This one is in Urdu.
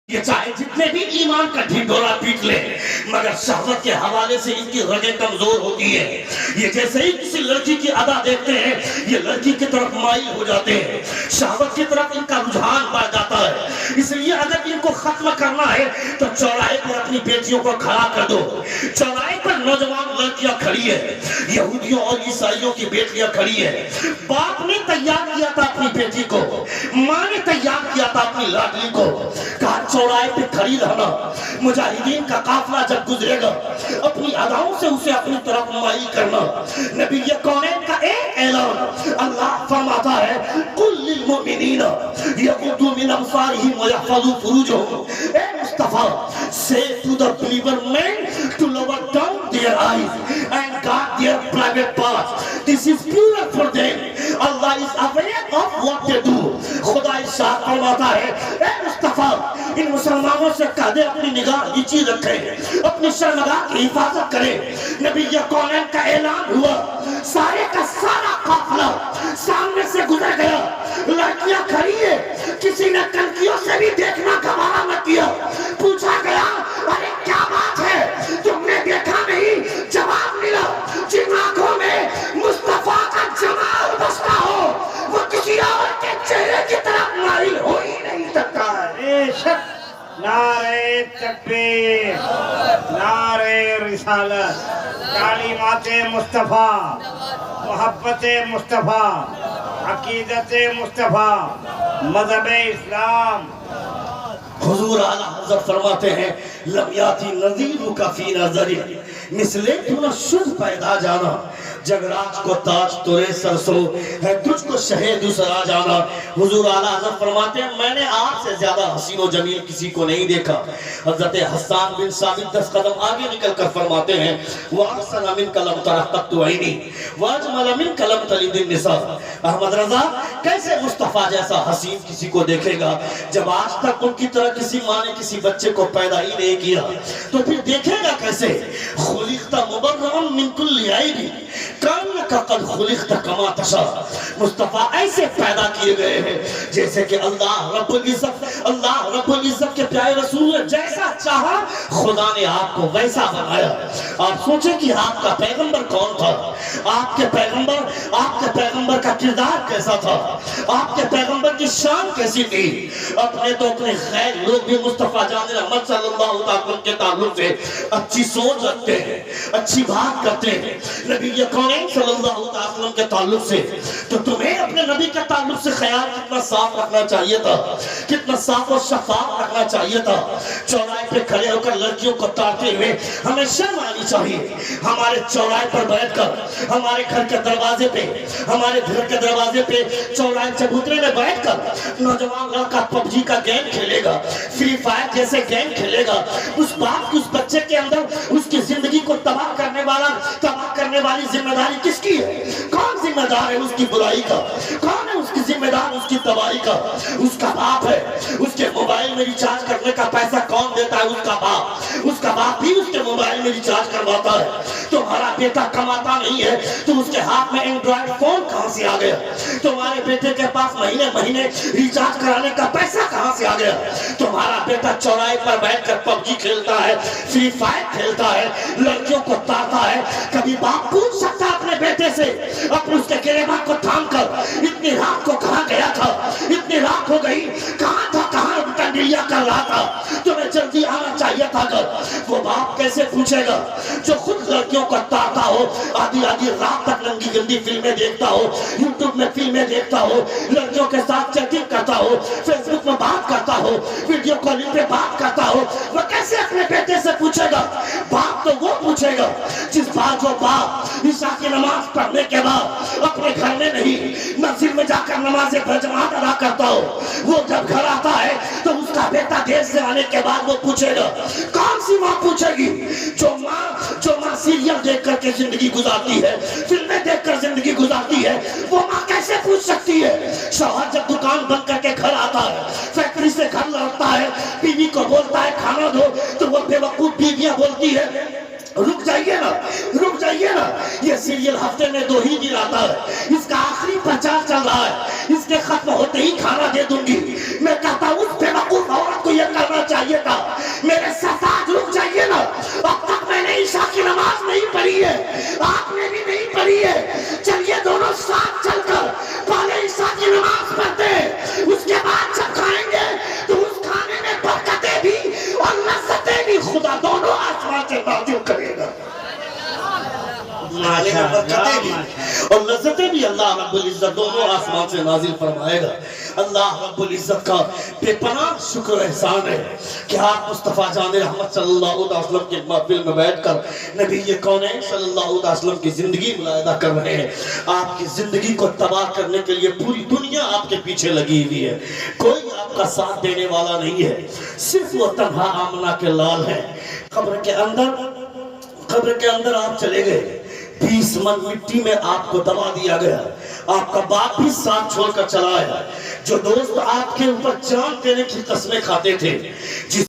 یہ چاہے جتنے بھی ایمان کا ڈھنڈورا پیٹ لے مگر شہوت کے حوالے سے ان کی رگیں کمزور ہوتی ہے. یہ جیسے ہی کسی لڑکی کی ادا دیکھتے ہیں یہ لڑکی کی طرف مائل ہو جاتے ہیں, شہوت کی طرف ان کا رجحان بڑھ جاتا ہے. اس لیے اگر ان کو ختم کرنا ہے تو چوراہے پر اپنی بیٹیوں کو کھڑا کر دو. چوراہے پر نوجوان لڑکیاں کھڑی ہے, یہودیوں اور عیسائیوں کی بیٹیاں کھڑی ہے. باپ نے تیار کیا تھا اپنی بیٹی کو, ماں نے تیار کیا تھا اپنی لاڈلی کو, کہا چوراہے پہ کھڑی رہنا, مجاہدین کا قافلہ جب گزرے گا اپنی اداؤں سے اسے اپنی طرف مائل کرنا. نبی کونین کا ایک اعلان, اللہ فرماتا ہے قل للمؤمنین یغضوا من ابصارہم ویحفظوا فروجہم. اے مصطفیٰ, say to the believer men to lower down their eyes and guard their private parts. This is pure for them. Allah is aware of what they do. خدا ارشاد فرماتا ہے اے مصطفیٰ ان مسلمانوں سے کہہ دے اپنی نگاہ نیچی رکھیں, اپنی شرمگاہ کی حفاظت کریں. نبی کونین کا اعلان ہوا, سارے کا سارا قافلہ سامنے سے گزر گیا, لڑکیاں کھڑی ہے, کسی نے کنکیوں سے بھی دیکھنا گوارا نہ کیا. پوچھا گیا ارے کیا بات ہے, تم نے دیکھا نہیں؟ جواب ملا جن آنکھوں میں مصطفیٰ کا جمال بستا ہو وہ کسی اور کے چہرے کی طرف مائل ہو ہی نہیں سکتا. بے شک. نعرہ تکبیر, نعرہ رسالت, تعلیمات مصطفیٰ, محبت مصطفیٰ, عقیدت مصطفیٰ, مذہب اسلام. حضور اعلیٰ حضرت فرماتے ہیں لم یاتی نظیرک فی نظری مثلے تو نہ شد پیدا جانا, جگراج کو تاج ترے سرسو ہے تجھ کو شہد اسرا جانا. حضور اعلیٰ حضرت فرماتے ہیں میں نے آپ سے زیادہ حسین و جمیل کسی کو نہیں دیکھا. حضرت حسان بن ثابت 10 قدم آگے نکل کر فرماتے ہیں وَأَحْسَنَ مِنْكَ لَمْ تَرَ قَطُّ عَيْنِي وَأَجْمَلَ مِنْكَ لَمْ تَلِدِ النِّسَاءُ. احمد رضا کیسے مصطفیٰ جیسا حسین کسی کو دیکھے گا جب آج تک ان کی طرح کسی ماں نے کسی بچے کو پیدا ہی نہیں کیا, تو پھر دیکھے گا کیسے؟ خلقت مبرئا من کل عیب کانک قد خلقت کما تشاء. مصطفیٰ ایسے پیدا کیے گئے ہیں جیسے کہ اللہ رب العزت کے پیارے رسول نے جیسا چاہا خدا نے آپ کو ویسا بنایا. آپ سوچیں کہ آپ کا پیغمبر کون تھا, آپ کے پیغمبر کا کردار کیسا تھا, آپ کے پیغمبر کی شان کیسی تھی. اپنے تو اپنے خیر لوگ بھی مصطفیٰ جان رحمت صلی اللہ علیہ وسلم کے تعلق سے اچھی سوچ رکھتے ہیں, اچھی بات کرتے ہیں. نبی کونین صلی اللہ علیہ وسلم کے تعلق سے تو تمہیں اپنے نبی کے تعلق سے خیال کتنا صاف رکھنا چاہیے تھا, کتنا صاف اور شفاف رکھنا چاہیے تھا. چوراہے پہ کھڑے ہو کر لڑکیوں کو تاڑتے ہوئے ہمیں شرم آنی چاہیے. ہمارے چوراہے پر بیٹھ کر ہمارے گھر کے دروازے پہ چوراہے چبوترے میں بیٹھ کر نوجوان لڑکا پب جی کا گیم کھیلے گا, فری فائر جیسے گیم کھیلے گا. اس باپ کی اس بچے کے اندر اس کی زندگی کو تباہ کرنے والی ذمہ داری کس کی ہے؟ کون ذمہ دار ہے اس کی برائی کا؟ کون ہے اس کی ذمہ دار اس کی تباہی کا؟ اس کا باپ ہے. اس کے موبائل میں ریچارج کرنے کا پیسہ کون دیتا ہے؟ اس کا باپ بھی اس کے موبائل میں ریچارج کرواتا ہے. تمہارا بیٹا کماتا نہیں ہے تو اس کے ہاتھ میں اینڈرائڈ فون کہاں سے آ گیا؟ تمہارے بیٹے کے پاس مہینے ریچارج کرانے کا پیسہ کہاں سے آ گیا؟ تمہارا بیٹا چوراہے پر بیٹھ کر پب جی کھیلتا ہے, فری فائر کھیلتا ہے, لڑکیوں کو تاڑتا ہے. کبھی باپ پوچھ سکتا اپنے بیٹے سے اپنے اس کے گریباں کو تھام کر اتنی رات کو کہاں گیا تھا, اتنی رات ہو گئی کہاں تھا, کہاں ٹنڈیاں کر رہا تھا, تمہیں جلدی آنا چاہیے تھا. وہ باپ کیسے پوچھے گا جو خود لڑکیوں کو تاڑتا ہو, آدھی رات تک ننگی گندی فلمیں دیکھتا ہو, یوٹیوب میں فلمیں دیکھتا ہو, لڑکیوں کے ساتھ چیٹنگ کرتا ہو, فیس بک میں بات کرتا ہو, ویڈیو کالنگ پہ بات کرتا ہو. وہ کیسے اپنے بیٹے سے پوچھے گا؟ باپ تو وہ پوچھے گا جو باپ عشاء کی نماز پڑھنے کے بعد اپنے گھر میں نہیں مسجد میں جا کر نماز جماعت ادا کرتا ہو. وہ جب گھر آتا ہے تو اس کا بیٹا دیر سے آنے کے بعد وہ پوچھے گا. کون سی ماں پوچھے گی؟ جو ماں سیریل دیکھ کر کے زندگی گزارتی ہے, فلمیں دیکھ کر زندگی گزارتی ہے, وہ ماں کیسے پوچھ سکتی ہے؟ شوہر جب دکان بند کر کے گھر آتا ہے, فیکٹری سے گھر لوٹتا ہے, بیوی کو بولتا ہے کھانا دو, تو وہ بے وقوف بیویاں بولتی ہے رک جائیے نا, یہ سیریل ہفتے میں 2 ہی دن آتا ہے, اس کا آخری پرچار چل رہا ہے, اس کے ختم ہوتے ہی کھانا دے دوں گی. میں کہتا ہوں اس بے وقوف عورت کو یہ کرنا چاہیے چاہیے تھا، میرے ساتھ رک جائیے نا، اب تک میں نے عشاء کی نماز نہیں پڑھی ہے، آپ نے بھی نہیں پڑھی ہے، چلیے دونوں ساتھ چل کر پہلے عشاء کی نماز پڑھتے ہیں، اس کے بعد جب کھائیں گے تو اس کھانے میں برکتیں بھی اور لذتیں بھی خدا دونوں آسمان سے نازل کرے گا، کھانے میں برکتیں بھی اور لذتیں بھی اللہ رب العزت دونوں آسمان سے نازل فرمائے گا۔ اللہ رب العزت کا بے پناہ شکر و احسان ہے کہ آپ مصطفیٰ جان رحمت صلی اللہ علیہ وسلم کے محفل میں بیٹھ کر نبی کونین صلی اللہ علیہ وسلم کی زندگی ملاحظہ کر رہے ہیں۔ آپ کی زندگی کو تباہ کرنے کے لیے پوری دنیا آپ کے پیچھے لگی ہوئی ہے، کوئی آپ کا ساتھ دینے والا نہیں ہے، صرف وہ تنہا آمنہ کے لال ہے۔ قبر کے اندر آپ چلے گئے، 20 من مٹی میں آپ کو دبا دیا گیا، آپ کا باپ بھی ساتھ چھوڑ کر چلا ہے، جو دوست آپ کے اوپر جان دینے کی قسمیں کھاتے تھے، جس